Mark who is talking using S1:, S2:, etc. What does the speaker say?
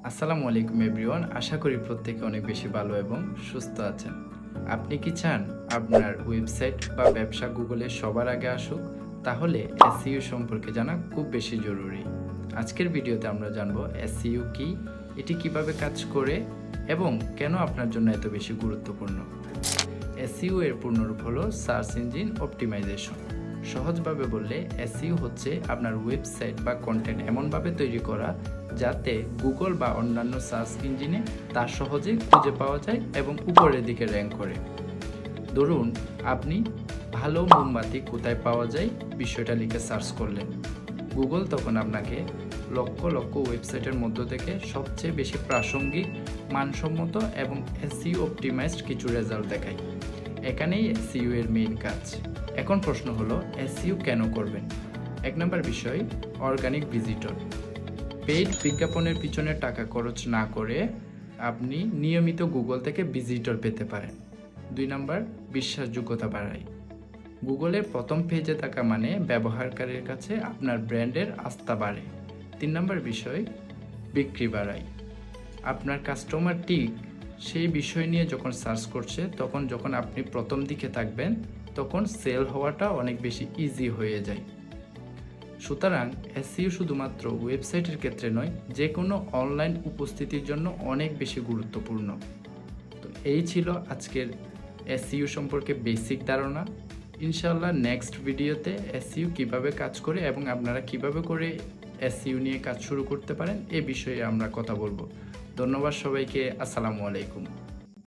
S1: আসসালামু আলাইকুম এভরিওয়ান। আশা করি প্রত্যেকে অনেক বেশি ভালো এবং সুস্থ আছেন। আপনি কি চান আপনার ওয়েবসাইট বা ব্যবসা গুগলে সবার আগে আসুক? তাহলে এসইও সম্পর্কে জানা খুব বেশি জরুরি। আজকের ভিডিওতে আমরা জানবো এসইও কি, এটি কিভাবে কাজ করে এবং কেন আপনার জন্য এত বেশি গুরুত্বপূর্ণ। এসইও এর পূর্ণরূপ হলো সার্চ ইঞ্জিন অপটিমাইজেশন। সহজভাবে বললে এসইও হচ্ছে আপনার ওয়েবসাইট বা কন্টেন্ট এমনভাবে তৈরি করা যাতে গুগল বা অন্যান্য সার্চ ইঞ্জিনে তা সহজে খুঁজে পাওয়া যায় এবং উপরের দিকে র্যাঙ্ক করে। ধরুন আপনি ভালো মোমবাতি কোথায় পাওয়া যায় বিষয়টা লিখে সার্চ করলেন, গুগল তখন আপনাকে লক্ষ লক্ষ ওয়েবসাইটের মধ্য থেকে সবচেয়ে বেশি প্রাসঙ্গিক, মানসম্মত এবং এসইও অপটিমাইজড কিছু রেজাল্ট দেখায়। এখানেই এসইও এর মেইন কাজ। এখন প্রশ্ন হলো এসইও কেন করবেন? এক নম্বর বিষয়, অর্গানিক ভিজিটর। পেইড বিজ্ঞাপনের পিছনে টাকা খরচ না করে আপনি নিয়মিত গুগল থেকে ভিজিটর পেতে পারেন। 2 নম্বর, বিশ্বাসযোগ্যতা বাড়ায়। গুগলের প্রথম পেজে থাকা মানে ব্যবহারকারীর কাছে আপনার ব্র্যান্ডের আস্থা বাড়ে। 3 নম্বর বিষয়, বিক্রি বাড়ায়। আপনার কাস্টমার ঠিক সেই বিষয় নিয়ে যখন সার্চ করছে তখন যখন আপনি প্রথম দিকে থাকবেন তখন সেল হওয়াটা অনেক বেশি ইজি হয়ে যায়। সুতরাং এসইও শুধুমাত্র ওয়েবসাইটের ক্ষেত্রে নয়, যে কোনো অনলাইন উপস্থিতির জন্য অনেক বেশি গুরুত্বপূর্ণ। তো এই ছিল আজকের এসইও সম্পর্কে বেসিক ধারণা। ইনশাআল্লাহ নেক্সট ভিডিওতে এসইও কিভাবে কাজ করে এবং আপনারা কিভাবে করে এসইও নিয়ে কাজ শুরু করতে পারেন এ বিষয়ে আমরা কথা বলবো। ধন্যবাদ সবাইকে। আসসালামু আলাইকুম।